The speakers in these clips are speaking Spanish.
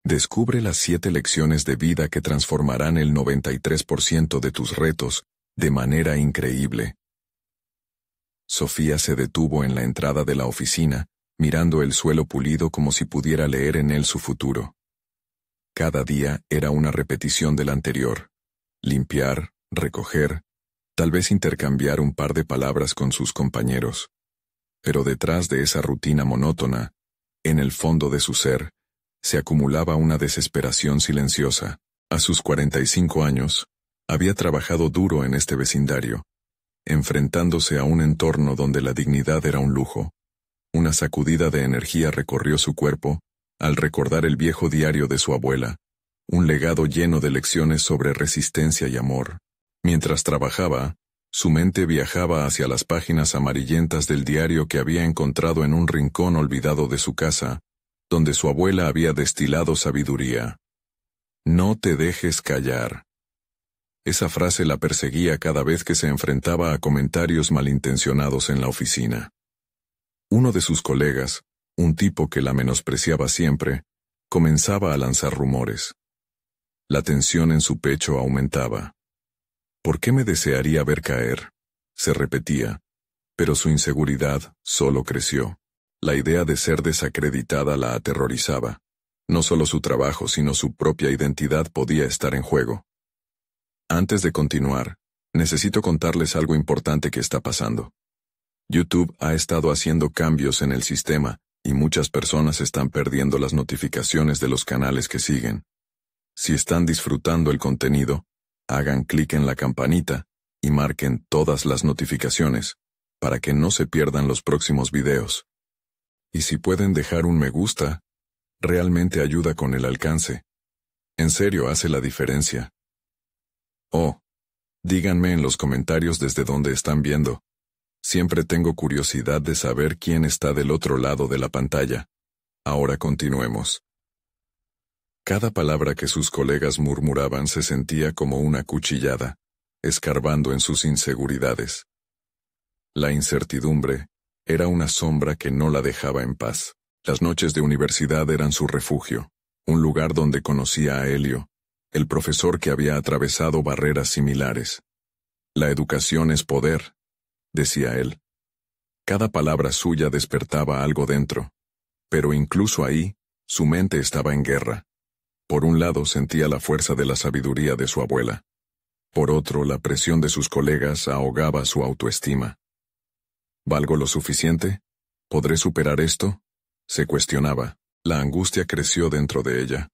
Descubre las 7 lecciones de vida que transformarán el 93% de tus retos, de manera increíble. Sofía se detuvo en la entrada de la oficina, mirando el suelo pulido como si pudiera leer en él su futuro. Cada día era una repetición del anterior. Limpiar, recoger, tal vez intercambiar un par de palabras con sus compañeros. Pero detrás de esa rutina monótona, en el fondo de su ser, se acumulaba una desesperación silenciosa. A sus 45 años, había trabajado duro en este vecindario, enfrentándose a un entorno donde la dignidad era un lujo. Una sacudida de energía recorrió su cuerpo, al recordar el viejo diario de su abuela, un legado lleno de lecciones sobre resistencia y amor. Mientras trabajaba, su mente viajaba hacia las páginas amarillentas del diario que había encontrado en un rincón olvidado de su casa, donde su abuela había destilado sabiduría. No te dejes callar. Esa frase la perseguía cada vez que se enfrentaba a comentarios malintencionados en la oficina. Uno de sus colegas, un tipo que la menospreciaba siempre, comenzaba a lanzar rumores. La tensión en su pecho aumentaba. ¿Por qué me desearía ver caer?, se repetía, pero su inseguridad solo creció. La idea de ser desacreditada la aterrorizaba. No solo su trabajo, sino su propia identidad podía estar en juego. Antes de continuar, necesito contarles algo importante que está pasando. YouTube ha estado haciendo cambios en el sistema y muchas personas están perdiendo las notificaciones de los canales que siguen. Si están disfrutando el contenido, hagan clic en la campanita y marquen todas las notificaciones para que no se pierdan los próximos videos. Y si pueden dejar un me gusta, realmente ayuda con el alcance. En serio, hace la diferencia. Oh, díganme en los comentarios desde dónde están viendo. Siempre tengo curiosidad de saber quién está del otro lado de la pantalla. Ahora continuemos. Cada palabra que sus colegas murmuraban se sentía como una cuchillada, escarbando en sus inseguridades. La incertidumbre era una sombra que no la dejaba en paz. Las noches de universidad eran su refugio, un lugar donde conocía a Helio, el profesor que había atravesado barreras similares. La educación es poder, decía él. Cada palabra suya despertaba algo dentro, pero incluso ahí, su mente estaba en guerra. Por un lado sentía la fuerza de la sabiduría de su abuela. Por otro, la presión de sus colegas ahogaba su autoestima. ¿Valgo lo suficiente? ¿Podré superar esto? Se cuestionaba. La angustia creció dentro de ella,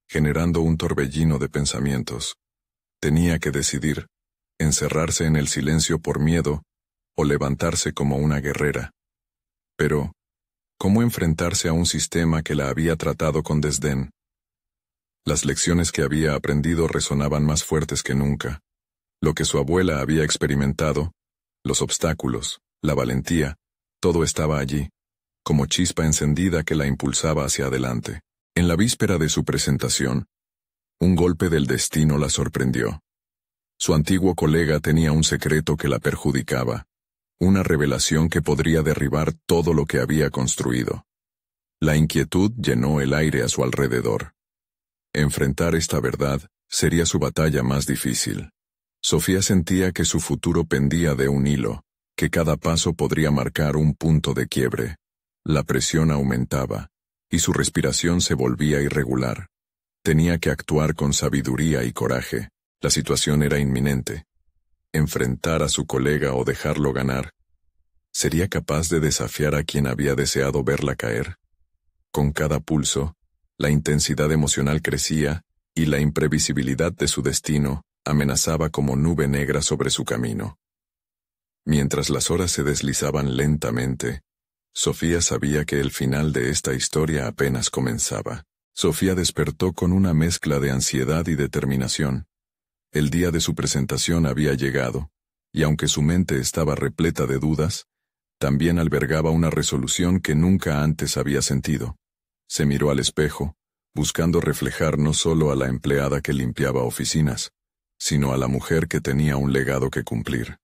generando un torbellino de pensamientos. Tenía que decidir, encerrarse en el silencio por miedo, o levantarse como una guerrera. Pero, ¿cómo enfrentarse a un sistema que la había tratado con desdén? Las lecciones que había aprendido resonaban más fuertes que nunca. Lo que su abuela había experimentado, los obstáculos, la valentía, todo estaba allí, como chispa encendida que la impulsaba hacia adelante. En la víspera de su presentación, un golpe del destino la sorprendió. Su antiguo colega tenía un secreto que la perjudicaba, una revelación que podría derribar todo lo que había construido. La inquietud llenó el aire a su alrededor. Enfrentar esta verdad sería su batalla más difícil. Sofía sentía que su futuro pendía de un hilo, que cada paso podría marcar un punto de quiebre. La presión aumentaba, y su respiración se volvía irregular. Tenía que actuar con sabiduría y coraje. La situación era inminente. Enfrentar a su colega o dejarlo ganar. ¿Sería capaz de desafiar a quien había deseado verla caer? Con cada pulso, la intensidad emocional crecía, y la imprevisibilidad de su destino amenazaba como nube negra sobre su camino. Mientras las horas se deslizaban lentamente, Sofía sabía que el final de esta historia apenas comenzaba. Sofía despertó con una mezcla de ansiedad y determinación. El día de su presentación había llegado, y aunque su mente estaba repleta de dudas, también albergaba una resolución que nunca antes había sentido. Se miró al espejo, buscando reflejar no solo a la empleada que limpiaba oficinas, sino a la mujer que tenía un legado que cumplir.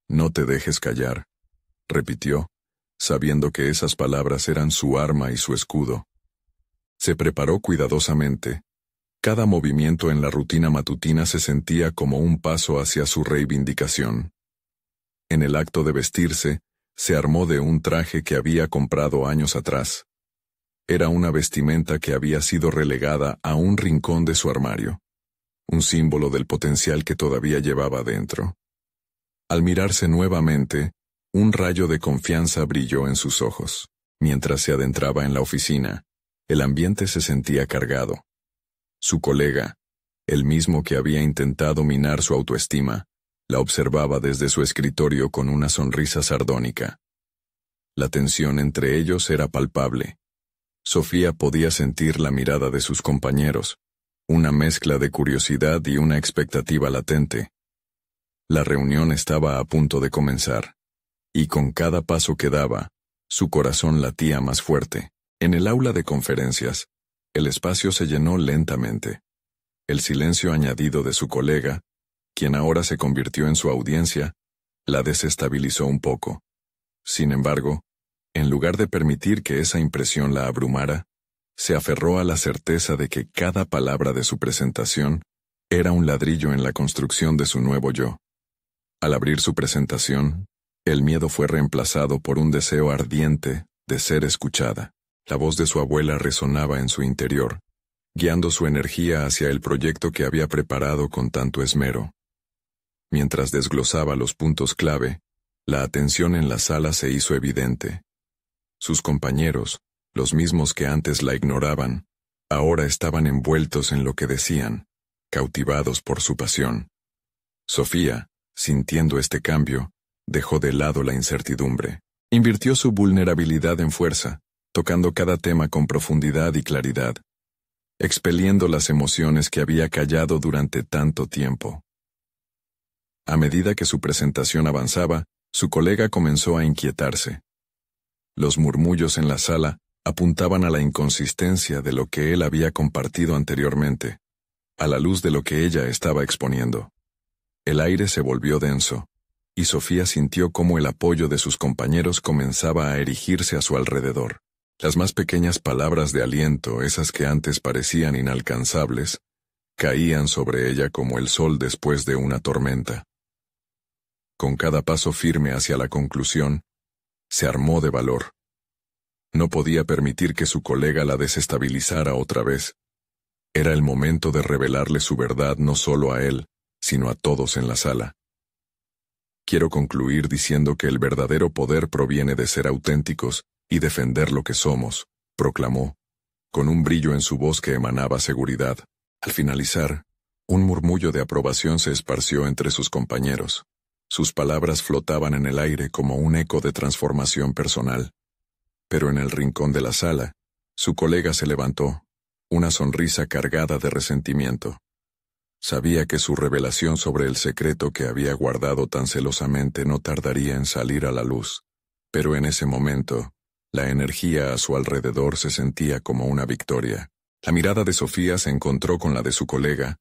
No te dejes callar, repitió, sabiendo que esas palabras eran su arma y su escudo. Se preparó cuidadosamente. Cada movimiento en la rutina matutina se sentía como un paso hacia su reivindicación. En el acto de vestirse, se armó de un traje que había comprado años atrás. Era una vestimenta que había sido relegada a un rincón de su armario, un símbolo del potencial que todavía llevaba dentro. Al mirarse nuevamente, un rayo de confianza brilló en sus ojos. Mientras se adentraba en la oficina, el ambiente se sentía cargado. Su colega, el mismo que había intentado minar su autoestima, la observaba desde su escritorio con una sonrisa sardónica. La tensión entre ellos era palpable. Sofía podía sentir la mirada de sus compañeros, una mezcla de curiosidad y una expectativa latente. La reunión estaba a punto de comenzar, y con cada paso que daba, su corazón latía más fuerte. En el aula de conferencias, el espacio se llenó lentamente. El silencio añadido de su colega, quien ahora se convirtió en su audiencia, la desestabilizó un poco. Sin embargo, en lugar de permitir que esa impresión la abrumara, se aferró a la certeza de que cada palabra de su presentación era un ladrillo en la construcción de su nuevo yo. Al abrir su presentación, el miedo fue reemplazado por un deseo ardiente de ser escuchada. La voz de su abuela resonaba en su interior, guiando su energía hacia el proyecto que había preparado con tanto esmero. Mientras desglosaba los puntos clave, la atención en la sala se hizo evidente. Sus compañeros, los mismos que antes la ignoraban, ahora estaban envueltos en lo que decían, cautivados por su pasión. Sofía, sintiendo este cambio, dejó de lado la incertidumbre. Invirtió su vulnerabilidad en fuerza, tocando cada tema con profundidad y claridad, expeliendo las emociones que había callado durante tanto tiempo. A medida que su presentación avanzaba, su colega comenzó a inquietarse. Los murmullos en la sala apuntaban a la inconsistencia de lo que él había compartido anteriormente, a la luz de lo que ella estaba exponiendo. El aire se volvió denso, y Sofía sintió cómo el apoyo de sus compañeros comenzaba a erigirse a su alrededor. Las más pequeñas palabras de aliento, esas que antes parecían inalcanzables, caían sobre ella como el sol después de una tormenta. Con cada paso firme hacia la conclusión, se armó de valor. No podía permitir que su colega la desestabilizara otra vez. Era el momento de revelarle su verdad no solo a él, sino a todos en la sala. Quiero concluir diciendo que el verdadero poder proviene de ser auténticos y defender lo que somos, proclamó, con un brillo en su voz que emanaba seguridad. Al finalizar, un murmullo de aprobación se esparció entre sus compañeros. Sus palabras flotaban en el aire como un eco de transformación personal. Pero en el rincón de la sala, su colega se levantó, una sonrisa cargada de resentimiento. Sabía que su revelación sobre el secreto que había guardado tan celosamente no tardaría en salir a la luz, pero en ese momento, la energía a su alrededor se sentía como una victoria. La mirada de Sofía se encontró con la de su colega,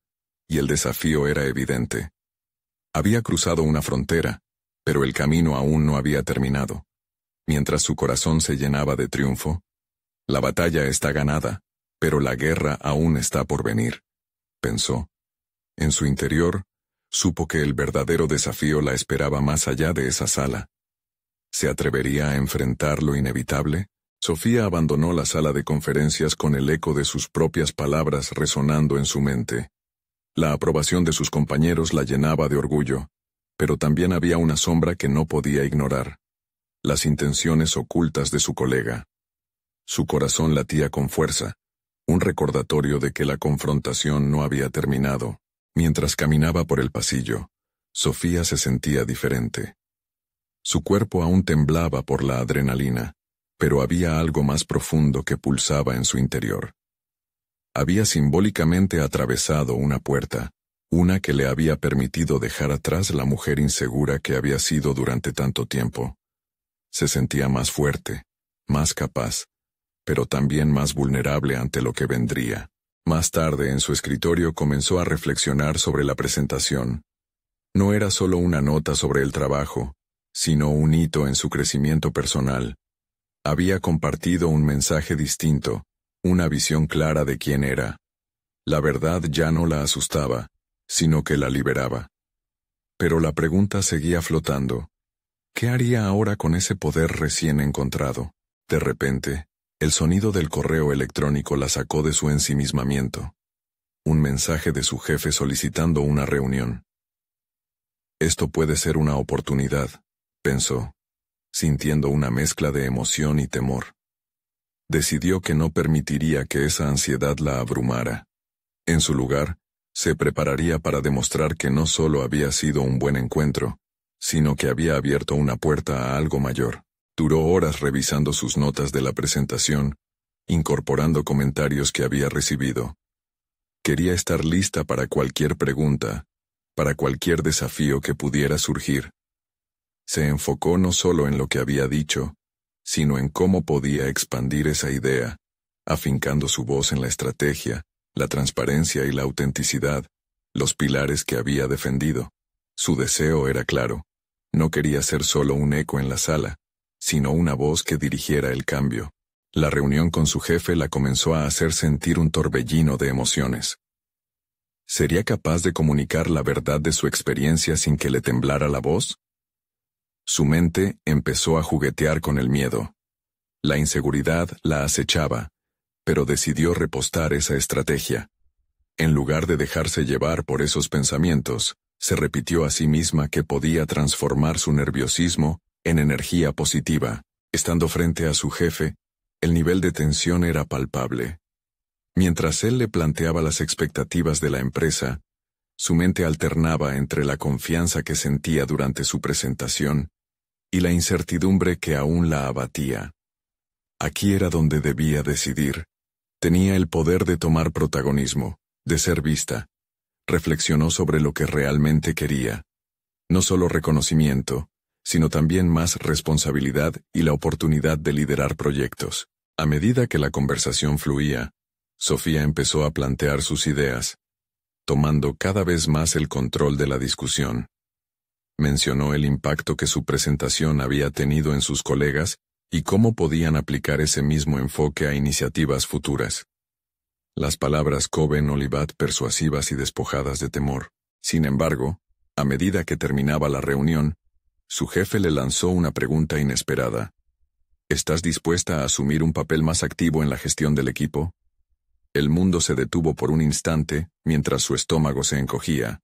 y el desafío era evidente. Había cruzado una frontera, pero el camino aún no había terminado. Mientras su corazón se llenaba de triunfo, la batalla está ganada, pero la guerra aún está por venir, pensó. En su interior, supo que el verdadero desafío la esperaba más allá de esa sala. ¿Se atrevería a enfrentar lo inevitable? Sofía abandonó la sala de conferencias con el eco de sus propias palabras resonando en su mente. La aprobación de sus compañeros la llenaba de orgullo, pero también había una sombra que no podía ignorar: las intenciones ocultas de su colega. Su corazón latía con fuerza, un recordatorio de que la confrontación no había terminado. Mientras caminaba por el pasillo, Sofía se sentía diferente. Su cuerpo aún temblaba por la adrenalina, pero había algo más profundo que pulsaba en su interior. Había simbólicamente atravesado una puerta, una que le había permitido dejar atrás la mujer insegura que había sido durante tanto tiempo. Se sentía más fuerte, más capaz, pero también más vulnerable ante lo que vendría. Más tarde, en su escritorio, comenzó a reflexionar sobre la presentación. No era solo una nota sobre el trabajo, sino un hito en su crecimiento personal. Había compartido un mensaje distinto, una visión clara de quién era. La verdad ya no la asustaba, sino que la liberaba. Pero la pregunta seguía flotando. ¿Qué haría ahora con ese poder recién encontrado? De repente, el sonido del correo electrónico la sacó de su ensimismamiento. Un mensaje de su jefe solicitando una reunión. Esto puede ser una oportunidad, pensó, sintiendo una mezcla de emoción y temor. Decidió que no permitiría que esa ansiedad la abrumara. En su lugar, se prepararía para demostrar que no solo había sido un buen encuentro, sino que había abierto una puerta a algo mayor. Duró horas revisando sus notas de la presentación, incorporando comentarios que había recibido. Quería estar lista para cualquier pregunta, para cualquier desafío que pudiera surgir. Se enfocó no solo en lo que había dicho, sino en cómo podía expandir esa idea, afincando su voz en la estrategia, la transparencia y la autenticidad, los pilares que había defendido. Su deseo era claro. No quería ser solo un eco en la sala, sino una voz que dirigiera el cambio. La reunión con su jefe la comenzó a hacer sentir un torbellino de emociones. ¿Sería capaz de comunicar la verdad de su experiencia sin que le temblara la voz? Su mente empezó a juguetear con el miedo. La inseguridad la acechaba, pero decidió repostar esa estrategia. En lugar de dejarse llevar por esos pensamientos, se repitió a sí misma que podía transformar su nerviosismo en energía positiva. Estando frente a su jefe, el nivel de tensión era palpable. Mientras él le planteaba las expectativas de la empresa, su mente alternaba entre la confianza que sentía durante su presentación y la incertidumbre que aún la abatía. Aquí era donde debía decidir. Tenía el poder de tomar protagonismo, de ser vista. Reflexionó sobre lo que realmente quería. No solo reconocimiento, sino también más responsabilidad y la oportunidad de liderar proyectos. A medida que la conversación fluía, Sofía empezó a plantear sus ideas, tomando cada vez más el control de la discusión. Mencionó el impacto que su presentación había tenido en sus colegas y cómo podían aplicar ese mismo enfoque a iniciativas futuras. Las palabras Coben-Olivat persuasivas y despojadas de temor. Sin embargo, a medida que terminaba la reunión, su jefe le lanzó una pregunta inesperada. ¿Estás dispuesta a asumir un papel más activo en la gestión del equipo? El mundo se detuvo por un instante mientras su estómago se encogía.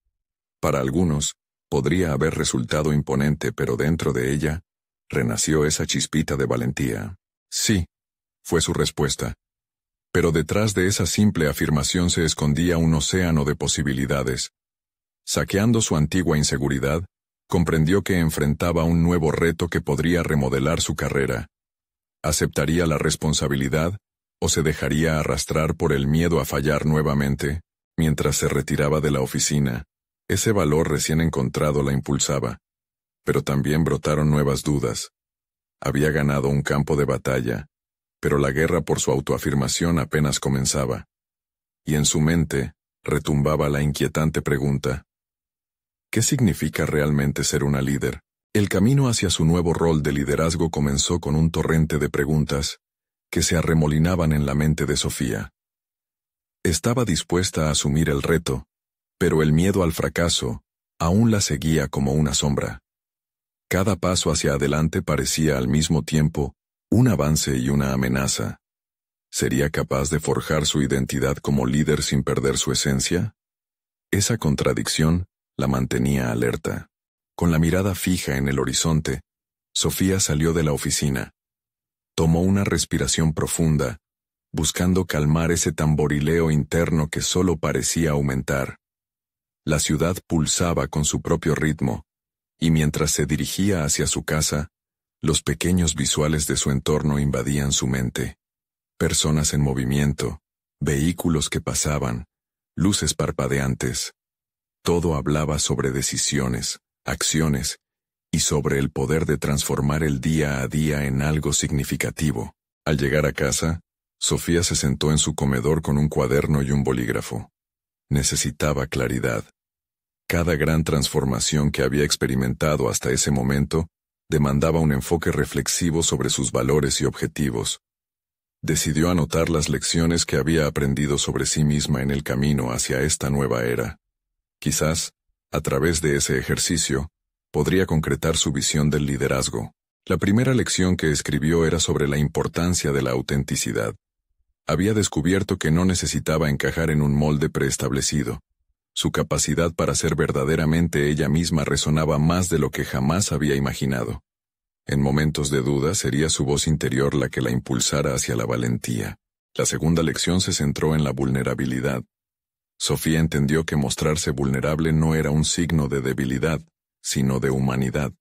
Para algunos, podría haber resultado imponente, pero dentro de ella, renació esa chispita de valentía. Sí, fue su respuesta. Pero detrás de esa simple afirmación se escondía un océano de posibilidades. Saqueando su antigua inseguridad, comprendió que enfrentaba un nuevo reto que podría remodelar su carrera. ¿Aceptaría la responsabilidad o se dejaría arrastrar por el miedo a fallar nuevamente? Mientras se retiraba de la oficina, ese valor recién encontrado la impulsaba. Pero también brotaron nuevas dudas. Había ganado un campo de batalla, pero la guerra por su autoafirmación apenas comenzaba. Y en su mente retumbaba la inquietante pregunta: ¿qué significa realmente ser una líder? El camino hacia su nuevo rol de liderazgo comenzó con un torrente de preguntas que se arremolinaban en la mente de Sofía. Estaba dispuesta a asumir el reto, pero el miedo al fracaso aún la seguía como una sombra. Cada paso hacia adelante parecía al mismo tiempo un avance y una amenaza. ¿Sería capaz de forjar su identidad como líder sin perder su esencia? Esa contradicción la mantenía alerta. Con la mirada fija en el horizonte, Sofía salió de la oficina. Tomó una respiración profunda, buscando calmar ese tamborileo interno que solo parecía aumentar. La ciudad pulsaba con su propio ritmo, y mientras se dirigía hacia su casa, los pequeños visuales de su entorno invadían su mente. Personas en movimiento, vehículos que pasaban, luces parpadeantes. Todo hablaba sobre decisiones, acciones, y sobre el poder de transformar el día a día en algo significativo. Al llegar a casa, Sofía se sentó en su comedor con un cuaderno y un bolígrafo. Necesitaba claridad. Cada gran transformación que había experimentado hasta ese momento demandaba un enfoque reflexivo sobre sus valores y objetivos. Decidió anotar las lecciones que había aprendido sobre sí misma en el camino hacia esta nueva era. Quizás, a través de ese ejercicio, podría concretar su visión del liderazgo. La primera lección que escribió era sobre la importancia de la autenticidad. Había descubierto que no necesitaba encajar en un molde preestablecido. Su capacidad para ser verdaderamente ella misma resonaba más de lo que jamás había imaginado. En momentos de duda sería su voz interior la que la impulsara hacia la valentía. La segunda lección se centró en la vulnerabilidad. Sofía entendió que mostrarse vulnerable no era un signo de debilidad, sino de humanidad.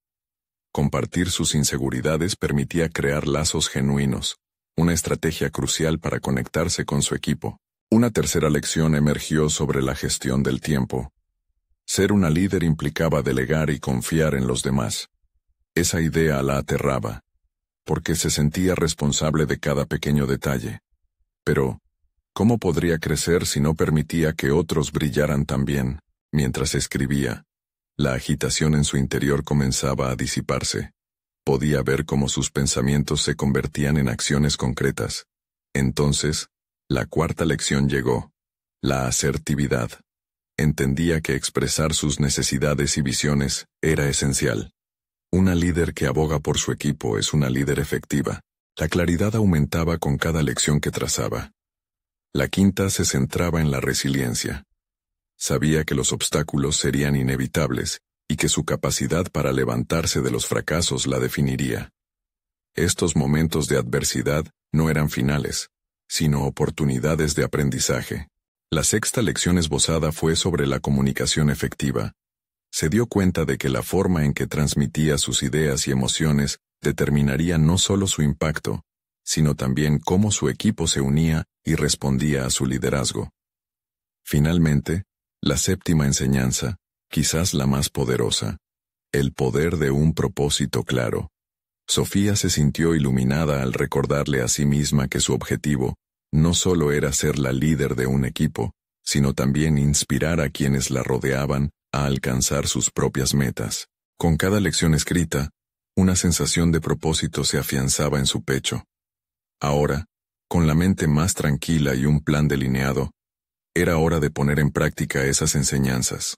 Compartir sus inseguridades permitía crear lazos genuinos, una estrategia crucial para conectarse con su equipo. Una tercera lección emergió sobre la gestión del tiempo. Ser una líder implicaba delegar y confiar en los demás. Esa idea la aterraba, porque se sentía responsable de cada pequeño detalle. Pero, ¿cómo podría crecer si no permitía que otros brillaran también? Mientras escribía, la agitación en su interior comenzaba a disiparse. Podía ver cómo sus pensamientos se convertían en acciones concretas. Entonces, la cuarta lección llegó: la asertividad. Entendía que expresar sus necesidades y visiones era esencial. Una líder que aboga por su equipo es una líder efectiva. La claridad aumentaba con cada lección que trazaba. La quinta se centraba en la resiliencia. Sabía que los obstáculos serían inevitables y que su capacidad para levantarse de los fracasos la definiría. Estos momentos de adversidad no eran finales, sino oportunidades de aprendizaje. La sexta lección esbozada fue sobre la comunicación efectiva. Se dio cuenta de que la forma en que transmitía sus ideas y emociones determinaría no solo su impacto, sino también cómo su equipo se unía y respondía a su liderazgo. Finalmente, la séptima enseñanza, quizás la más poderosa: el poder de un propósito claro. Sofía se sintió iluminada al recordarle a sí misma que su objetivo no solo era ser la líder de un equipo, sino también inspirar a quienes la rodeaban a alcanzar sus propias metas. Con cada lección escrita, una sensación de propósito se afianzaba en su pecho. Ahora, con la mente más tranquila y un plan delineado, era hora de poner en práctica esas enseñanzas.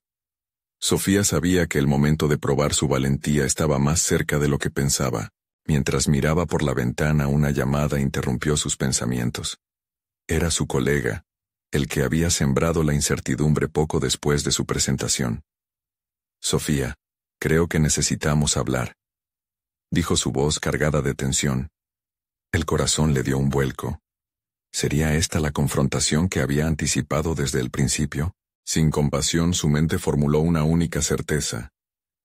Sofía sabía que el momento de probar su valentía estaba más cerca de lo que pensaba. Mientras miraba por la ventana, una llamada interrumpió sus pensamientos. Era su colega, el que había sembrado la incertidumbre poco después de su presentación. «Sofía, creo que necesitamos hablar», dijo su voz cargada de tensión. El corazón le dio un vuelco. ¿Sería esta la confrontación que había anticipado desde el principio? Sin compasión, su mente formuló una única certeza.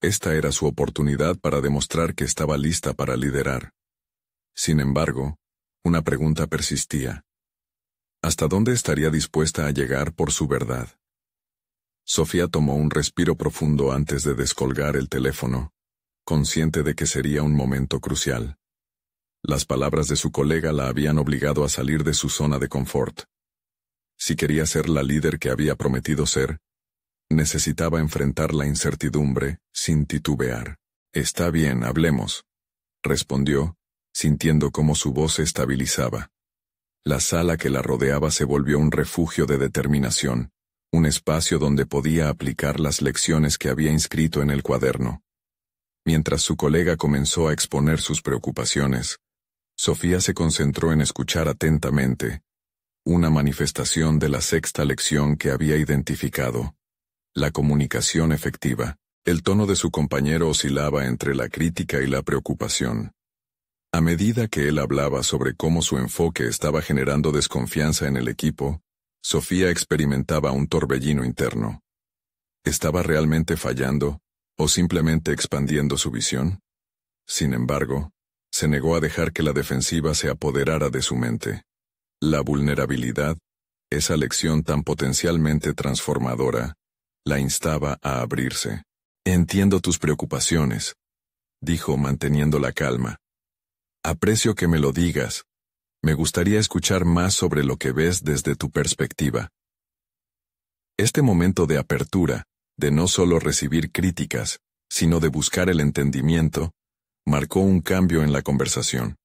Esta era su oportunidad para demostrar que estaba lista para liderar. Sin embargo, una pregunta persistía. ¿Hasta dónde estaría dispuesta a llegar por su verdad? Sofía tomó un respiro profundo antes de descolgar el teléfono, consciente de que sería un momento crucial. Las palabras de su colega la habían obligado a salir de su zona de confort. Si quería ser la líder que había prometido ser, necesitaba enfrentar la incertidumbre sin titubear. «Está bien, hablemos», respondió, sintiendo cómo su voz se estabilizaba. La sala que la rodeaba se volvió un refugio de determinación, un espacio donde podía aplicar las lecciones que había inscrito en el cuaderno. Mientras su colega comenzó a exponer sus preocupaciones, Sofía se concentró en escuchar atentamente, una manifestación de la sexta lección que había identificado: la comunicación efectiva. El tono de su compañero oscilaba entre la crítica y la preocupación. A medida que él hablaba sobre cómo su enfoque estaba generando desconfianza en el equipo, Sofía experimentaba un torbellino interno. ¿Estaba realmente fallando, o simplemente expandiendo su visión? Sin embargo, se negó a dejar que la defensiva se apoderara de su mente. La vulnerabilidad, esa lección tan potencialmente transformadora, la instaba a abrirse. «Entiendo tus preocupaciones», dijo manteniendo la calma. «Aprecio que me lo digas. Me gustaría escuchar más sobre lo que ves desde tu perspectiva». Este momento de apertura, de no solo recibir críticas, sino de buscar el entendimiento, marcó un cambio en la conversación.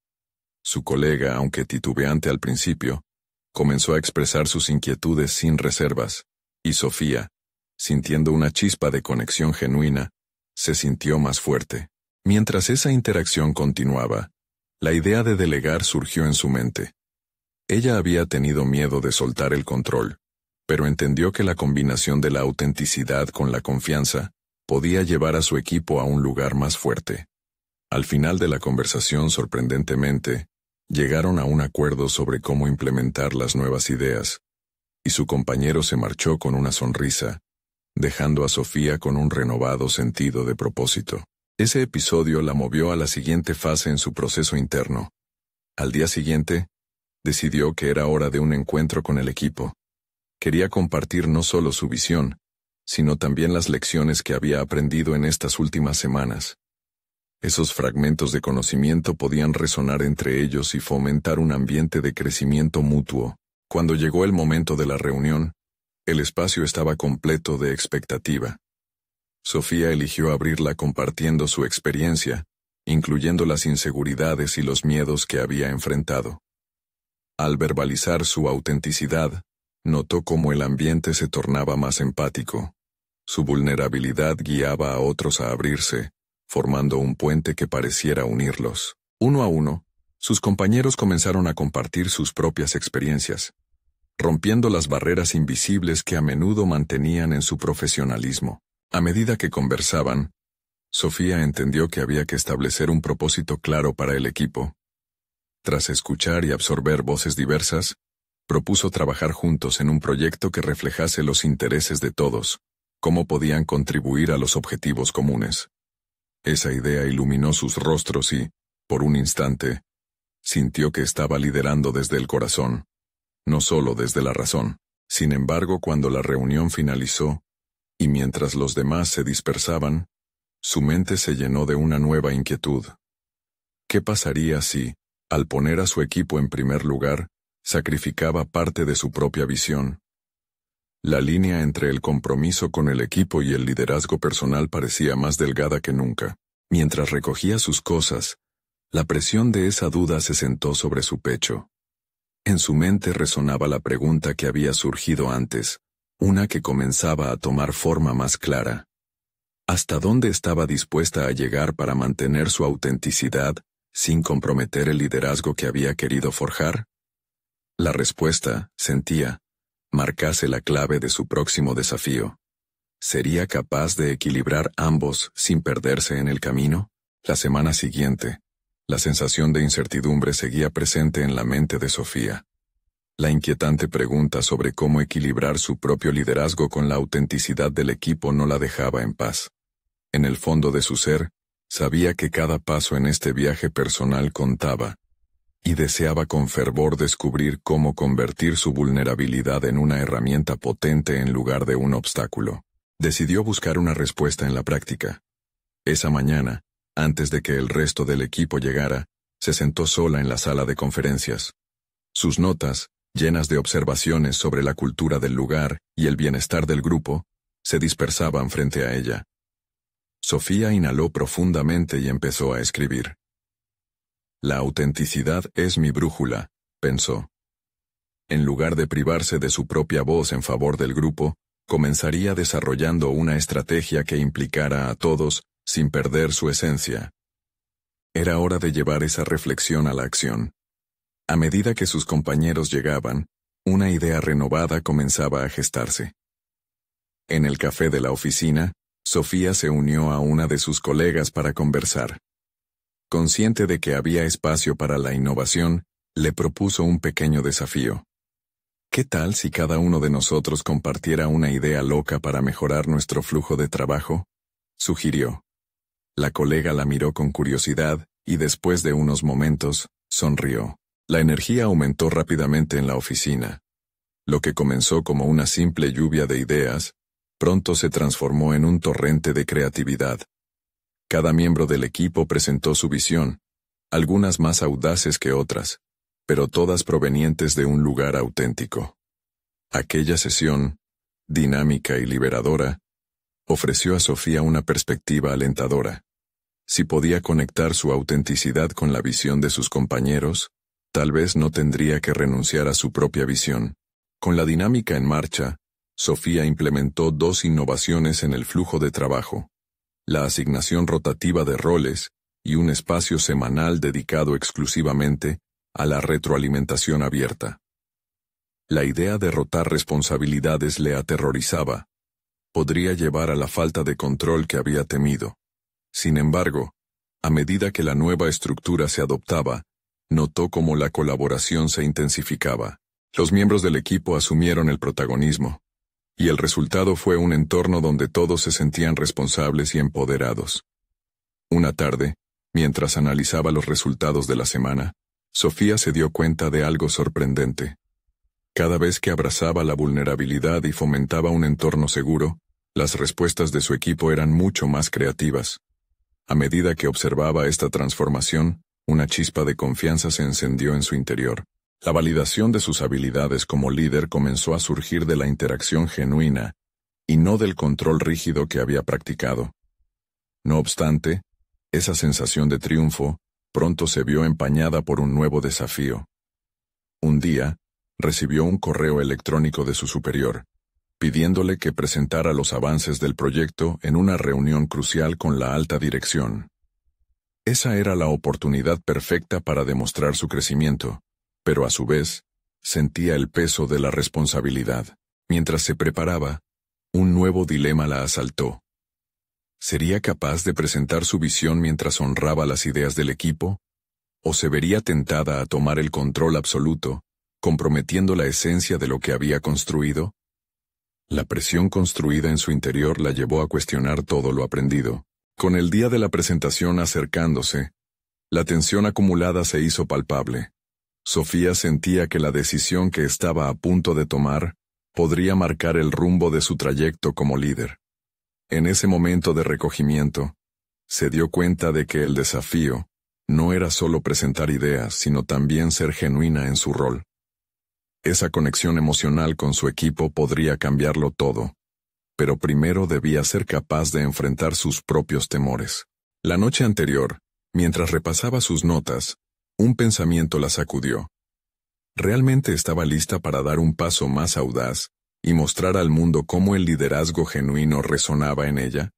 Su colega, aunque titubeante al principio, comenzó a expresar sus inquietudes sin reservas, y Sofía, sintiendo una chispa de conexión genuina, se sintió más fuerte. Mientras esa interacción continuaba, la idea de delegar surgió en su mente. Ella había tenido miedo de soltar el control, pero entendió que la combinación de la autenticidad con la confianza podía llevar a su equipo a un lugar más fuerte. Al final de la conversación, sorprendentemente, llegaron a un acuerdo sobre cómo implementar las nuevas ideas, y su compañero se marchó con una sonrisa, dejando a Sofía con un renovado sentido de propósito. Ese episodio la movió a la siguiente fase en su proceso interno. Al día siguiente, decidió que era hora de un encuentro con el equipo. Quería compartir no solo su visión, sino también las lecciones que había aprendido en estas últimas semanas. Esos fragmentos de conocimiento podían resonar entre ellos y fomentar un ambiente de crecimiento mutuo. Cuando llegó el momento de la reunión, el espacio estaba completo de expectativa. Sofía eligió abrirla compartiendo su experiencia, incluyendo las inseguridades y los miedos que había enfrentado. Al verbalizar su autenticidad, notó cómo el ambiente se tornaba más empático. Su vulnerabilidad guiaba a otros a abrirse, formando un puente que pareciera unirlos. Uno a uno, sus compañeros comenzaron a compartir sus propias experiencias, rompiendo las barreras invisibles que a menudo mantenían en su profesionalismo. A medida que conversaban, Sofía entendió que había que establecer un propósito claro para el equipo. Tras escuchar y absorber voces diversas, propuso trabajar juntos en un proyecto que reflejase los intereses de todos, cómo podían contribuir a los objetivos comunes. Esa idea iluminó sus rostros y, por un instante, sintió que estaba liderando desde el corazón, no solo desde la razón. Sin embargo, cuando la reunión finalizó, y mientras los demás se dispersaban, su mente se llenó de una nueva inquietud. ¿Qué pasaría si, al poner a su equipo en primer lugar, sacrificaba parte de su propia visión? La línea entre el compromiso con el equipo y el liderazgo personal parecía más delgada que nunca. Mientras recogía sus cosas, la presión de esa duda se sentó sobre su pecho. En su mente resonaba la pregunta que había surgido antes, una que comenzaba a tomar forma más clara. ¿Hasta dónde estaba dispuesta a llegar para mantener su autenticidad sin comprometer el liderazgo que había querido forjar? La respuesta, sentía, marcase la clave de su próximo desafío. ¿Sería capaz de equilibrar ambos sin perderse en el camino? La semana siguiente, la sensación de incertidumbre seguía presente en la mente de Sofía. La inquietante pregunta sobre cómo equilibrar su propio liderazgo con la autenticidad del equipo no la dejaba en paz. En el fondo de su ser, sabía que cada paso en este viaje personal contaba, y deseaba con fervor descubrir cómo convertir su vulnerabilidad en una herramienta potente en lugar de un obstáculo. Decidió buscar una respuesta en la práctica. Esa mañana, antes de que el resto del equipo llegara, se sentó sola en la sala de conferencias. Sus notas, llenas de observaciones sobre la cultura del lugar y el bienestar del grupo, se dispersaban frente a ella. Sofía inhaló profundamente y empezó a escribir. La autenticidad es mi brújula, pensó. En lugar de privarse de su propia voz en favor del grupo, comenzaría desarrollando una estrategia que implicara a todos sin perder su esencia. Era hora de llevar esa reflexión a la acción. A medida que sus compañeros llegaban, una idea renovada comenzaba a gestarse. En el café de la oficina, Sofía se unió a una de sus colegas para conversar. Consciente de que había espacio para la innovación, le propuso un pequeño desafío. ¿Qué tal si cada uno de nosotros compartiera una idea loca para mejorar nuestro flujo de trabajo? Sugirió. La colega la miró con curiosidad y después de unos momentos, sonrió. La energía aumentó rápidamente en la oficina. Lo que comenzó como una simple lluvia de ideas, pronto se transformó en un torrente de creatividad. Cada miembro del equipo presentó su visión, algunas más audaces que otras, pero todas provenientes de un lugar auténtico. Aquella sesión, dinámica y liberadora, ofreció a Sofía una perspectiva alentadora. Si podía conectar su autenticidad con la visión de sus compañeros, tal vez no tendría que renunciar a su propia visión. Con la dinámica en marcha, Sofía implementó 2 innovaciones en el flujo de trabajo: la asignación rotativa de roles y un espacio semanal dedicado exclusivamente a la retroalimentación abierta. La idea de rotar responsabilidades le aterrorizaba. Podría llevar a la falta de control que había temido. Sin embargo, a medida que la nueva estructura se adoptaba, notó cómo la colaboración se intensificaba. Los miembros del equipo asumieron el protagonismo, y el resultado fue un entorno donde todos se sentían responsables y empoderados. Una tarde, mientras analizaba los resultados de la semana, Sofía se dio cuenta de algo sorprendente. Cada vez que abrazaba la vulnerabilidad y fomentaba un entorno seguro, las respuestas de su equipo eran mucho más creativas. A medida que observaba esta transformación, una chispa de confianza se encendió en su interior. La validación de sus habilidades como líder comenzó a surgir de la interacción genuina, y no del control rígido que había practicado. No obstante, esa sensación de triunfo pronto se vio empañada por un nuevo desafío. Un día, recibió un correo electrónico de su superior, pidiéndole que presentara los avances del proyecto en una reunión crucial con la alta dirección. Esa era la oportunidad perfecta para demostrar su crecimiento, pero a su vez, sentía el peso de la responsabilidad. Mientras se preparaba, un nuevo dilema la asaltó. ¿Sería capaz de presentar su visión mientras honraba las ideas del equipo? ¿O se vería tentada a tomar el control absoluto, comprometiendo la esencia de lo que había construido? La presión construida en su interior la llevó a cuestionar todo lo aprendido. Con el día de la presentación acercándose, la tensión acumulada se hizo palpable. Sofía sentía que la decisión que estaba a punto de tomar podría marcar el rumbo de su trayecto como líder. En ese momento de recogimiento, se dio cuenta de que el desafío no era solo presentar ideas, sino también ser genuina en su rol. Esa conexión emocional con su equipo podría cambiarlo todo, pero primero debía ser capaz de enfrentar sus propios temores. La noche anterior, mientras repasaba sus notas, un pensamiento la sacudió. ¿Realmente estaba lista para dar un paso más audaz y mostrar al mundo cómo el liderazgo genuino resonaba en ella?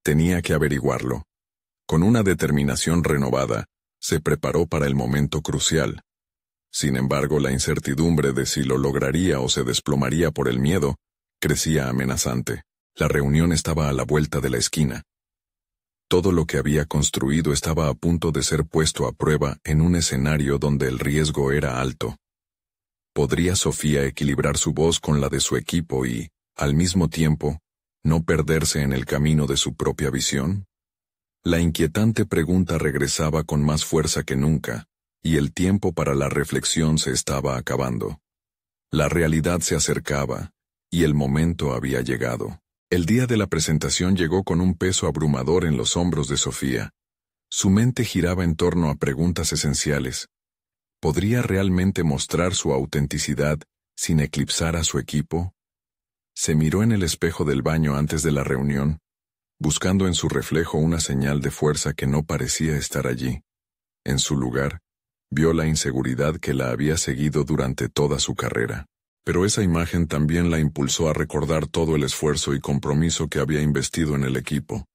Tenía que averiguarlo. Con una determinación renovada, se preparó para el momento crucial. Sin embargo, la incertidumbre de si lo lograría o se desplomaría por el miedo crecía amenazante. La reunión estaba a la vuelta de la esquina. Todo lo que había construido estaba a punto de ser puesto a prueba en un escenario donde el riesgo era alto. ¿Podría Sofía equilibrar su voz con la de su equipo y, al mismo tiempo, no perderse en el camino de su propia visión? La inquietante pregunta regresaba con más fuerza que nunca, y el tiempo para la reflexión se estaba acabando. La realidad se acercaba, y el momento había llegado. El día de la presentación llegó con un peso abrumador en los hombros de Sofía. Su mente giraba en torno a preguntas esenciales. ¿Podría realmente mostrar su autenticidad sin eclipsar a su equipo? Se miró en el espejo del baño antes de la reunión, buscando en su reflejo una señal de fuerza que no parecía estar allí. En su lugar, vio la inseguridad que la había seguido durante toda su carrera. Pero esa imagen también la impulsó a recordar todo el esfuerzo y compromiso que había investido en el equipo.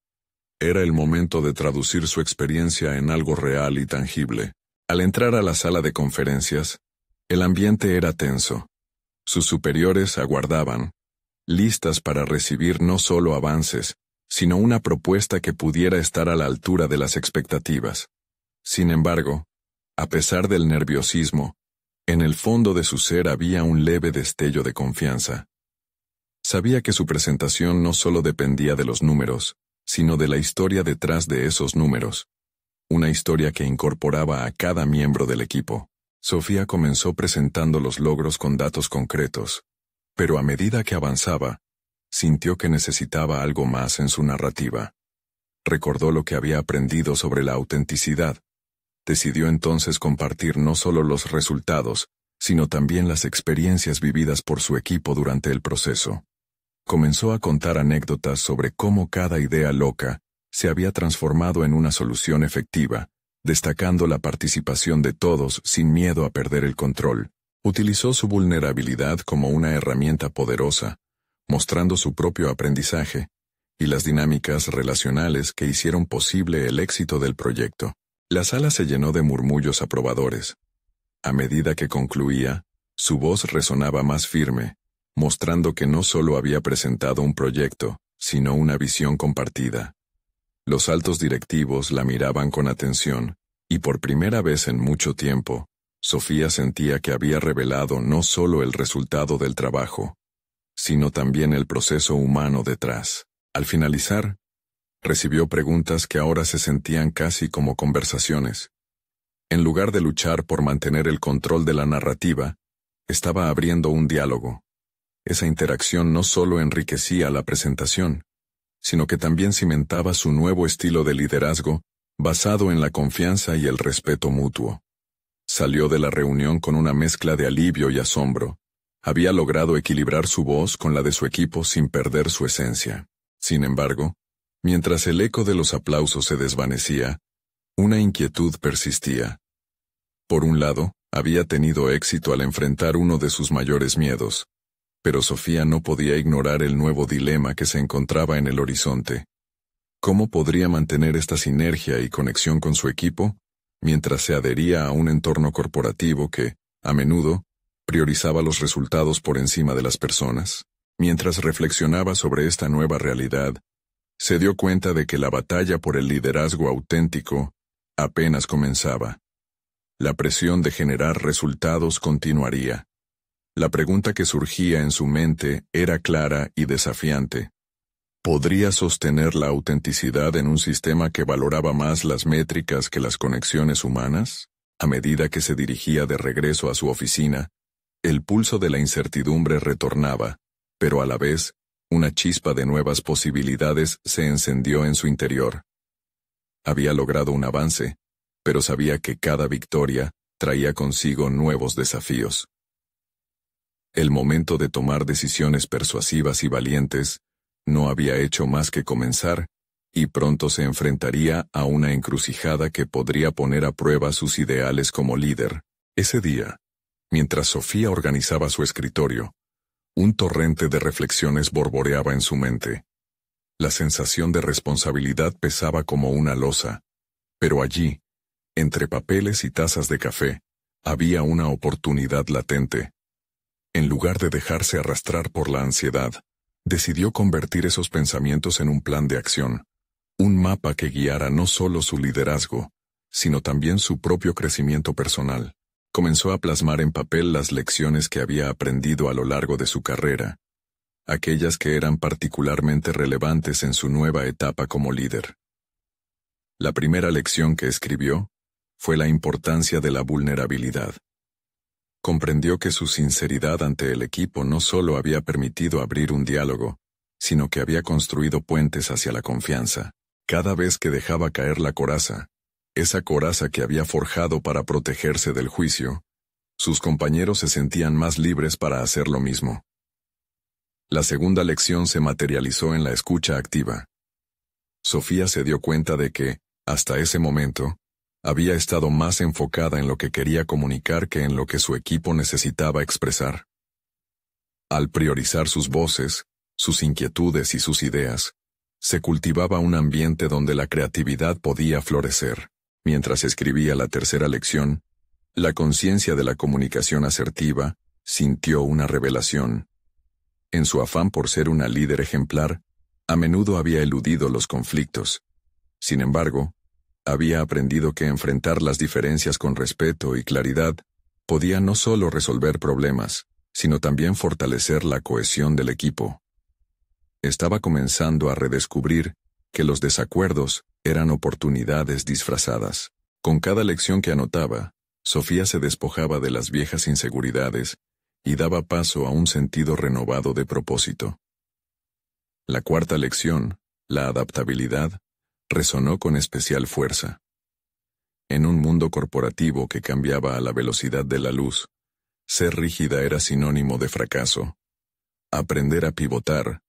Era el momento de traducir su experiencia en algo real y tangible. Al entrar a la sala de conferencias, el ambiente era tenso. Sus superiores aguardaban, listas para recibir no solo avances, sino una propuesta que pudiera estar a la altura de las expectativas. Sin embargo, a pesar del nerviosismo, en el fondo de su ser había un leve destello de confianza. Sabía que su presentación no solo dependía de los números, sino de la historia detrás de esos números. Una historia que incorporaba a cada miembro del equipo. Sofía comenzó presentando los logros con datos concretos, pero a medida que avanzaba, sintió que necesitaba algo más en su narrativa. Recordó lo que había aprendido sobre la autenticidad. Decidió entonces compartir no solo los resultados, sino también las experiencias vividas por su equipo durante el proceso. Comenzó a contar anécdotas sobre cómo cada idea loca se había transformado en una solución efectiva, destacando la participación de todos sin miedo a perder el control. Utilizó su vulnerabilidad como una herramienta poderosa, mostrando su propio aprendizaje y las dinámicas relacionales que hicieron posible el éxito del proyecto. La sala se llenó de murmullos aprobadores. A medida que concluía, su voz resonaba más firme, mostrando que no solo había presentado un proyecto, sino una visión compartida. Los altos directivos la miraban con atención, y por primera vez en mucho tiempo, Sofía sentía que había revelado no solo el resultado del trabajo, sino también el proceso humano detrás. Al finalizar, recibió preguntas que ahora se sentían casi como conversaciones. En lugar de luchar por mantener el control de la narrativa, estaba abriendo un diálogo. Esa interacción no solo enriquecía la presentación, sino que también cimentaba su nuevo estilo de liderazgo, basado en la confianza y el respeto mutuo. Salió de la reunión con una mezcla de alivio y asombro. Había logrado equilibrar su voz con la de su equipo sin perder su esencia. Sin embargo, mientras el eco de los aplausos se desvanecía, una inquietud persistía. Por un lado, había tenido éxito al enfrentar uno de sus mayores miedos, pero Sofía no podía ignorar el nuevo dilema que se encontraba en el horizonte. ¿Cómo podría mantener esta sinergia y conexión con su equipo, mientras se adhería a un entorno corporativo que, a menudo, priorizaba los resultados por encima de las personas? Mientras reflexionaba sobre esta nueva realidad, se dio cuenta de que la batalla por el liderazgo auténtico apenas comenzaba. La presión de generar resultados continuaría. La pregunta que surgía en su mente era clara y desafiante. ¿Podría sostener la autenticidad en un sistema que valoraba más las métricas que las conexiones humanas? A medida que se dirigía de regreso a su oficina, el pulso de la incertidumbre retornaba, pero a la vez, una chispa de nuevas posibilidades se encendió en su interior. Había logrado un avance, pero sabía que cada victoria traía consigo nuevos desafíos. El momento de tomar decisiones persuasivas y valientes no había hecho más que comenzar, y pronto se enfrentaría a una encrucijada que podría poner a prueba sus ideales como líder. Ese día, mientras Sofía organizaba su escritorio, un torrente de reflexiones borboreaba en su mente. La sensación de responsabilidad pesaba como una losa, pero allí, entre papeles y tazas de café, había una oportunidad latente. En lugar de dejarse arrastrar por la ansiedad, decidió convertir esos pensamientos en un plan de acción, un mapa que guiara no solo su liderazgo, sino también su propio crecimiento personal. Comenzó a plasmar en papel las lecciones que había aprendido a lo largo de su carrera, aquellas que eran particularmente relevantes en su nueva etapa como líder. La primera lección que escribió fue la importancia de la vulnerabilidad. Comprendió que su sinceridad ante el equipo no solo había permitido abrir un diálogo, sino que había construido puentes hacia la confianza. Cada vez que dejaba caer la coraza, esa coraza que había forjado para protegerse del juicio, sus compañeros se sentían más libres para hacer lo mismo. La segunda lección se materializó en la escucha activa. Sofía se dio cuenta de que, hasta ese momento, había estado más enfocada en lo que quería comunicar que en lo que su equipo necesitaba expresar. Al priorizar sus voces, sus inquietudes y sus ideas, se cultivaba un ambiente donde la creatividad podía florecer. Mientras escribía la tercera lección, la conciencia de la comunicación asertiva sintió una revelación. En su afán por ser una líder ejemplar, a menudo había eludido los conflictos. Sin embargo, había aprendido que enfrentar las diferencias con respeto y claridad podía no solo resolver problemas, sino también fortalecer la cohesión del equipo. Estaba comenzando a redescubrir que los desacuerdos eran oportunidades disfrazadas. Con cada lección que anotaba, Sofía se despojaba de las viejas inseguridades y daba paso a un sentido renovado de propósito. La cuarta lección, la adaptabilidad, resonó con especial fuerza. En un mundo corporativo que cambiaba a la velocidad de la luz, ser rígida era sinónimo de fracaso. Aprender a pivotar,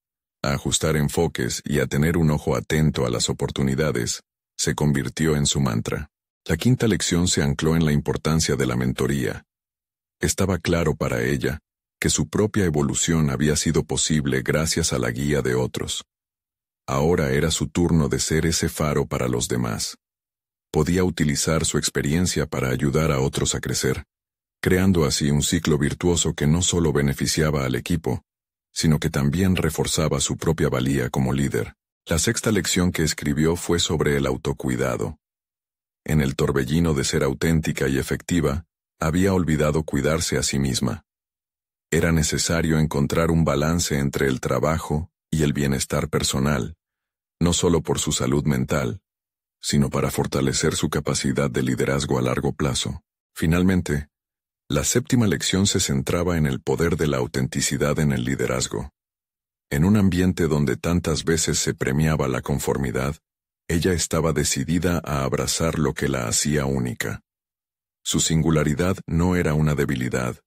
a ajustar enfoques y a tener un ojo atento a las oportunidades, se convirtió en su mantra. La quinta lección se ancló en la importancia de la mentoría. Estaba claro para ella que su propia evolución había sido posible gracias a la guía de otros. Ahora era su turno de ser ese faro para los demás. Podía utilizar su experiencia para ayudar a otros a crecer, creando así un ciclo virtuoso que no solo beneficiaba al equipo, sino que también reforzaba su propia valía como líder. La sexta lección que escribió fue sobre el autocuidado. En el torbellino de ser auténtica y efectiva, había olvidado cuidarse a sí misma. Era necesario encontrar un balance entre el trabajo y el bienestar personal, no solo por su salud mental, sino para fortalecer su capacidad de liderazgo a largo plazo. Finalmente, la séptima lección se centraba en el poder de la autenticidad en el liderazgo. En un ambiente donde tantas veces se premiaba la conformidad, ella estaba decidida a abrazar lo que la hacía única. Su singularidad no era una debilidad,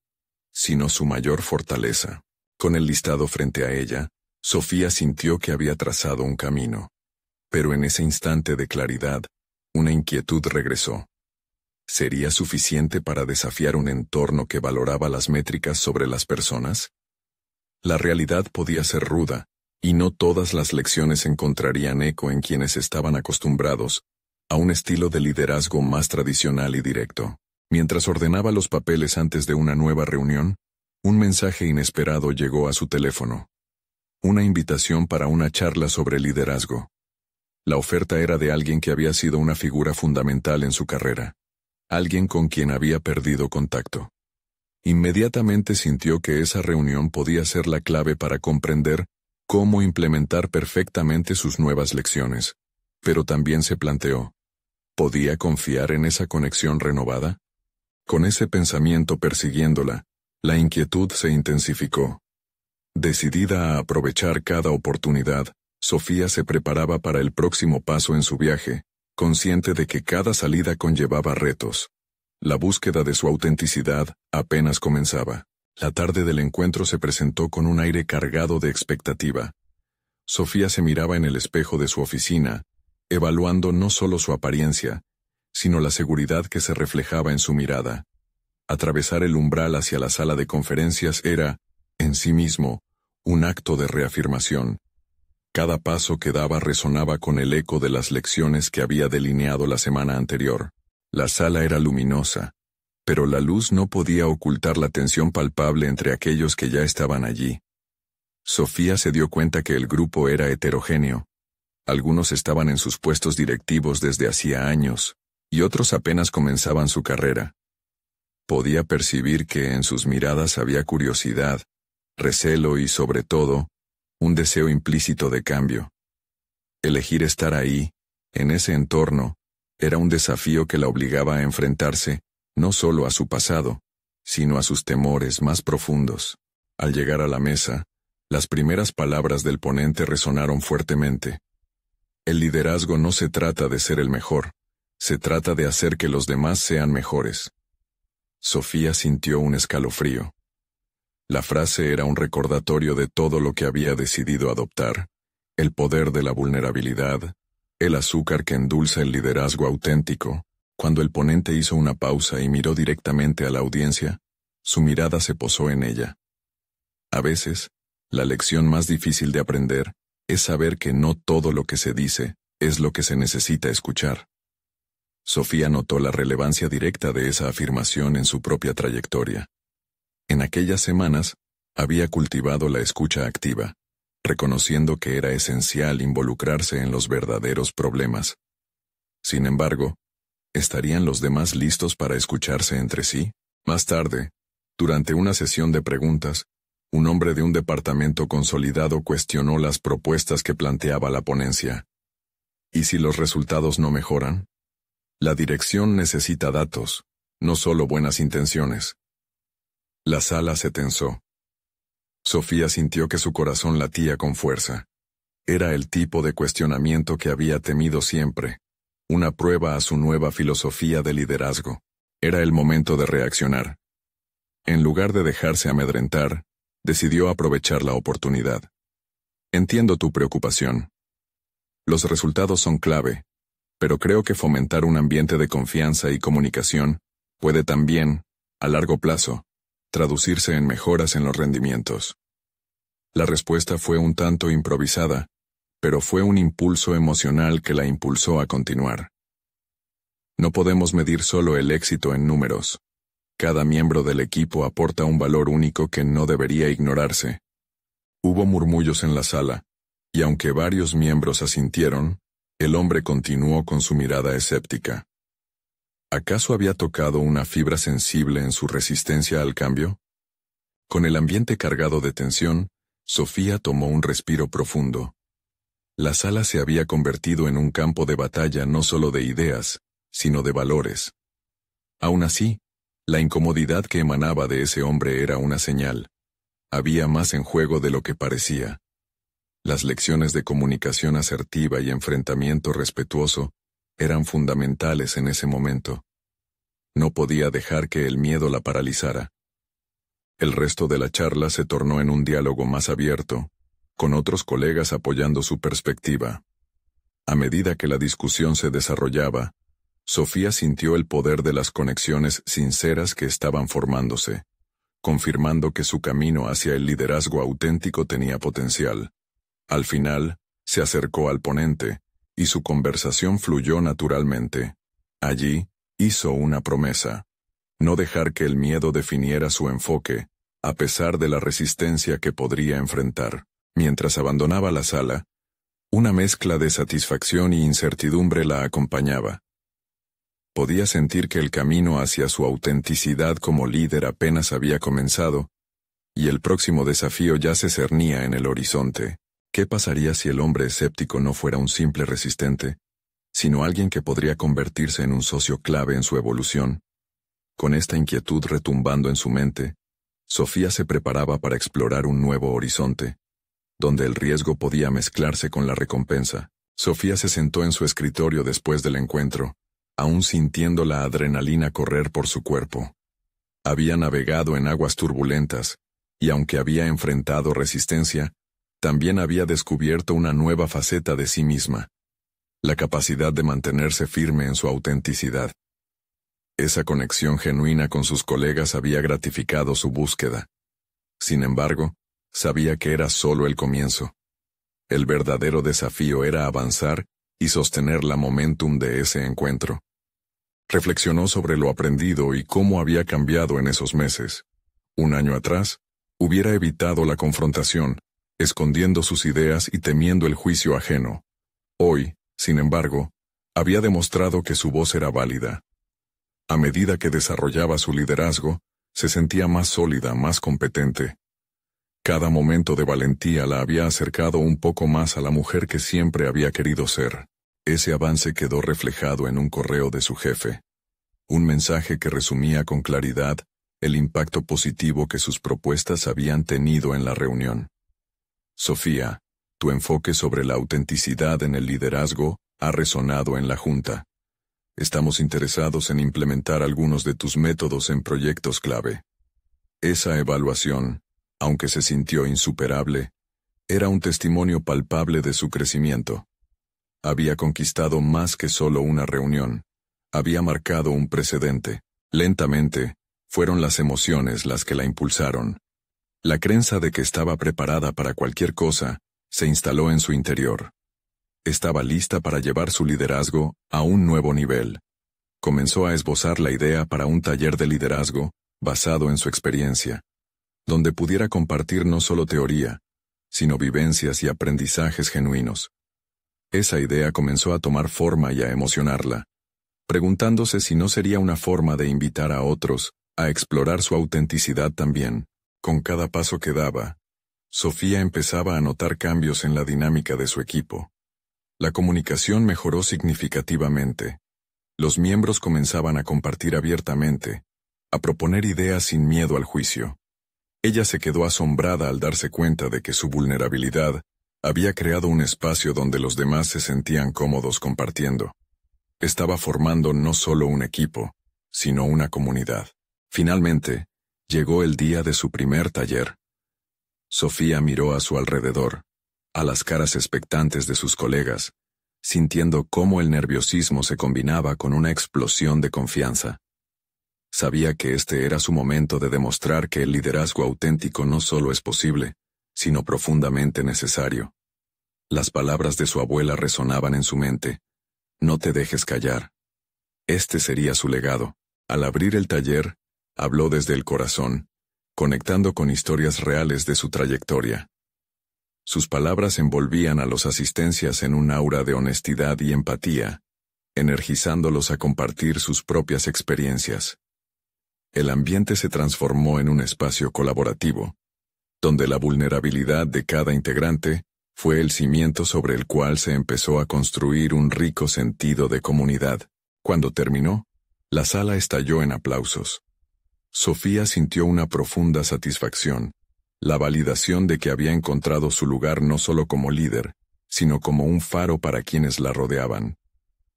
sino su mayor fortaleza. Con el listado frente a ella, Sofía sintió que había trazado un camino. Pero en ese instante de claridad, una inquietud regresó. ¿Sería suficiente para desafiar un entorno que valoraba las métricas sobre las personas? La realidad podía ser ruda, y no todas las lecciones encontrarían eco en quienes estaban acostumbrados a un estilo de liderazgo más tradicional y directo. Mientras ordenaba los papeles antes de una nueva reunión, un mensaje inesperado llegó a su teléfono. Una invitación para una charla sobre liderazgo. La oferta era de alguien que había sido una figura fundamental en su carrera. Alguien con quien había perdido contacto. Inmediatamente sintió que esa reunión podía ser la clave para comprender cómo implementar perfectamente sus nuevas lecciones. Pero también se planteó, ¿podía confiar en esa conexión renovada? Con ese pensamiento persiguiéndola, la inquietud se intensificó. Decidida a aprovechar cada oportunidad, Sofía se preparaba para el próximo paso en su viaje, consciente de que cada salida conllevaba retos. La búsqueda de su autenticidad apenas comenzaba. La tarde del encuentro se presentó con un aire cargado de expectativa. Sofía se miraba en el espejo de su oficina, evaluando no solo su apariencia, sino la seguridad que se reflejaba en su mirada. Atravesar el umbral hacia la sala de conferencias era, en sí mismo, un acto de reafirmación. Cada paso que daba resonaba con el eco de las lecciones que había delineado la semana anterior. La sala era luminosa, pero la luz no podía ocultar la tensión palpable entre aquellos que ya estaban allí. Sofía se dio cuenta que el grupo era heterogéneo. Algunos estaban en sus puestos directivos desde hacía años, y otros apenas comenzaban su carrera. Podía percibir que en sus miradas había curiosidad, recelo y, sobre todo, un deseo implícito de cambio. Elegir estar ahí, en ese entorno, era un desafío que la obligaba a enfrentarse, no solo a su pasado, sino a sus temores más profundos. Al llegar a la mesa, las primeras palabras del ponente resonaron fuertemente. El liderazgo no se trata de ser el mejor, se trata de hacer que los demás sean mejores. Sofía sintió un escalofrío. La frase era un recordatorio de todo lo que había decidido adoptar: el poder de la vulnerabilidad, el azúcar que endulza el liderazgo auténtico. Cuando el ponente hizo una pausa y miró directamente a la audiencia, su mirada se posó en ella. A veces, la lección más difícil de aprender es saber que no todo lo que se dice es lo que se necesita escuchar. Sofía notó la relevancia directa de esa afirmación en su propia trayectoria. En aquellas semanas, había cultivado la escucha activa, reconociendo que era esencial involucrarse en los verdaderos problemas. Sin embargo, ¿estarían los demás listos para escucharse entre sí? Más tarde, durante una sesión de preguntas, un hombre de un departamento consolidado cuestionó las propuestas que planteaba la ponencia. ¿Y si los resultados no mejoran? La dirección necesita datos, no solo buenas intenciones. La sala se tensó. Sofía sintió que su corazón latía con fuerza. Era el tipo de cuestionamiento que había temido siempre, una prueba a su nueva filosofía de liderazgo. Era el momento de reaccionar. En lugar de dejarse amedrentar, decidió aprovechar la oportunidad. Entiendo tu preocupación. Los resultados son clave, pero creo que fomentar un ambiente de confianza y comunicación puede también, a largo plazo, traducirse en mejoras en los rendimientos. La respuesta fue un tanto improvisada, pero fue un impulso emocional que la impulsó a continuar. No podemos medir solo el éxito en números. Cada miembro del equipo aporta un valor único que no debería ignorarse. Hubo murmullos en la sala, y aunque varios miembros asintieron, el hombre continuó con su mirada escéptica. ¿Acaso había tocado una fibra sensible en su resistencia al cambio? Con el ambiente cargado de tensión, Sofía tomó un respiro profundo. La sala se había convertido en un campo de batalla no solo de ideas, sino de valores. Aún así, la incomodidad que emanaba de ese hombre era una señal. Había más en juego de lo que parecía. Las lecciones de comunicación asertiva y enfrentamiento respetuoso eran fundamentales en ese momento. No podía dejar que el miedo la paralizara. El resto de la charla se tornó en un diálogo más abierto, con otros colegas apoyando su perspectiva. A medida que la discusión se desarrollaba, Sofía sintió el poder de las conexiones sinceras que estaban formándose, confirmando que su camino hacia el liderazgo auténtico tenía potencial. Al final, se acercó al ponente, y su conversación fluyó naturalmente. Allí, hizo una promesa: no dejar que el miedo definiera su enfoque, a pesar de la resistencia que podría enfrentar. Mientras abandonaba la sala, una mezcla de satisfacción y incertidumbre la acompañaba. Podía sentir que el camino hacia su autenticidad como líder apenas había comenzado, y el próximo desafío ya se cernía en el horizonte. ¿Qué pasaría si el hombre escéptico no fuera un simple resistente, sino alguien que podría convertirse en un socio clave en su evolución? Con esta inquietud retumbando en su mente, Sofía se preparaba para explorar un nuevo horizonte, donde el riesgo podía mezclarse con la recompensa. Sofía se sentó en su escritorio después del encuentro, aún sintiendo la adrenalina correr por su cuerpo. Había navegado en aguas turbulentas, y aunque había enfrentado resistencia, también había descubierto una nueva faceta de sí misma: la capacidad de mantenerse firme en su autenticidad. Esa conexión genuina con sus colegas había gratificado su búsqueda. Sin embargo, sabía que era solo el comienzo. El verdadero desafío era avanzar y sostener la momentum de ese encuentro. Reflexionó sobre lo aprendido y cómo había cambiado en esos meses. Un año atrás, hubiera evitado la confrontación, escondiendo sus ideas y temiendo el juicio ajeno. Hoy, sin embargo, había demostrado que su voz era válida. A medida que desarrollaba su liderazgo, se sentía más sólida, más competente. Cada momento de valentía la había acercado un poco más a la mujer que siempre había querido ser. Ese avance quedó reflejado en un correo de su jefe. Un mensaje que resumía con claridad el impacto positivo que sus propuestas habían tenido en la reunión. Sofía, tu enfoque sobre la autenticidad en el liderazgo ha resonado en la Junta. Estamos interesados en implementar algunos de tus métodos en proyectos clave. Esa evaluación, aunque se sintió insuperable, era un testimonio palpable de su crecimiento. Había conquistado más que solo una reunión. Había marcado un precedente. Lentamente, fueron las emociones las que la impulsaron. La creencia de que estaba preparada para cualquier cosa se instaló en su interior. Estaba lista para llevar su liderazgo a un nuevo nivel. Comenzó a esbozar la idea para un taller de liderazgo basado en su experiencia, donde pudiera compartir no solo teoría, sino vivencias y aprendizajes genuinos. Esa idea comenzó a tomar forma y a emocionarla, preguntándose si no sería una forma de invitar a otros a explorar su autenticidad también. Con cada paso que daba, Sofía empezaba a notar cambios en la dinámica de su equipo. La comunicación mejoró significativamente. Los miembros comenzaban a compartir abiertamente, a proponer ideas sin miedo al juicio. Ella se quedó asombrada al darse cuenta de que su vulnerabilidad había creado un espacio donde los demás se sentían cómodos compartiendo. Estaba formando no solo un equipo, sino una comunidad. Finalmente, llegó el día de su primer taller. Sofía miró a su alrededor. a las caras expectantes de sus colegas, sintiendo cómo el nerviosismo se combinaba con una explosión de confianza. Sabía que este era su momento de demostrar que el liderazgo auténtico no solo es posible, sino profundamente necesario. Las palabras de su abuela resonaban en su mente. No te dejes callar. Este sería su legado. Al abrir el taller, habló desde el corazón, conectando con historias reales de su trayectoria. Sus palabras envolvían a los asistentes en un aura de honestidad y empatía, energizándolos a compartir sus propias experiencias. El ambiente se transformó en un espacio colaborativo, donde la vulnerabilidad de cada integrante fue el cimiento sobre el cual se empezó a construir un rico sentido de comunidad. Cuando terminó, la sala estalló en aplausos. Sofía sintió una profunda satisfacción, la validación de que había encontrado su lugar no solo como líder, sino como un faro para quienes la rodeaban.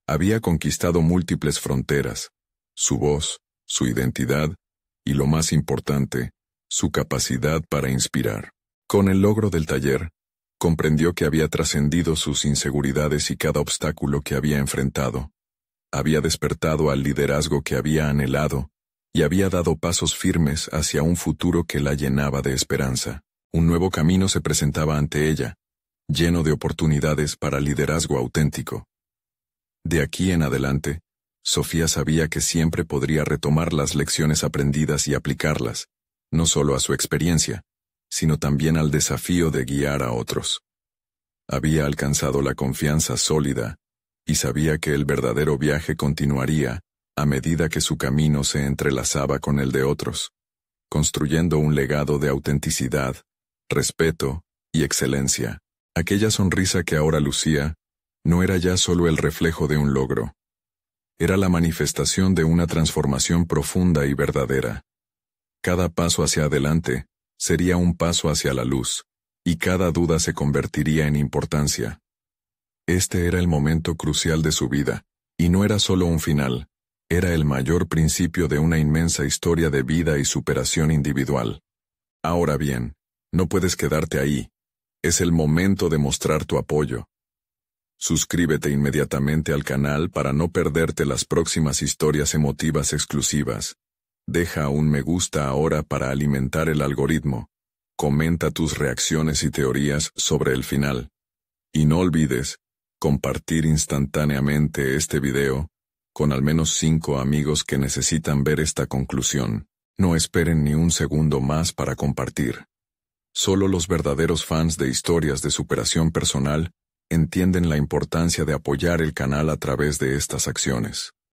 Había conquistado múltiples fronteras, su voz, su identidad, y lo más importante, su capacidad para inspirar. Con el logro del taller, comprendió que había trascendido sus inseguridades y cada obstáculo que había enfrentado. Había despertado al liderazgo que había anhelado, y había dado pasos firmes hacia un futuro que la llenaba de esperanza. Un nuevo camino se presentaba ante ella, lleno de oportunidades para liderazgo auténtico. De aquí en adelante, Sofía sabía que siempre podría retomar las lecciones aprendidas y aplicarlas, no solo a su experiencia, sino también al desafío de guiar a otros. Había alcanzado la confianza sólida, y sabía que el verdadero viaje continuaría a medida que su camino se entrelazaba con el de otros, construyendo un legado de autenticidad, respeto y excelencia. Aquella sonrisa que ahora lucía no era ya solo el reflejo de un logro. Era la manifestación de una transformación profunda y verdadera. Cada paso hacia adelante sería un paso hacia la luz, y cada duda se convertiría en importancia. Este era el momento crucial de su vida, y no era solo un final, era el mayor principio de una inmensa historia de vida y superación individual. Ahora bien, no puedes quedarte ahí. Es el momento de mostrar tu apoyo. Suscríbete inmediatamente al canal para no perderte las próximas historias emotivas exclusivas. Deja un me gusta ahora para alimentar el algoritmo. Comenta tus reacciones y teorías sobre el final. Y no olvides compartir instantáneamente este video con al menos 5 amigos que necesitan ver esta conclusión. No esperen ni un segundo más para compartir. Solo los verdaderos fans de historias de superación personal entienden la importancia de apoyar el canal a través de estas acciones.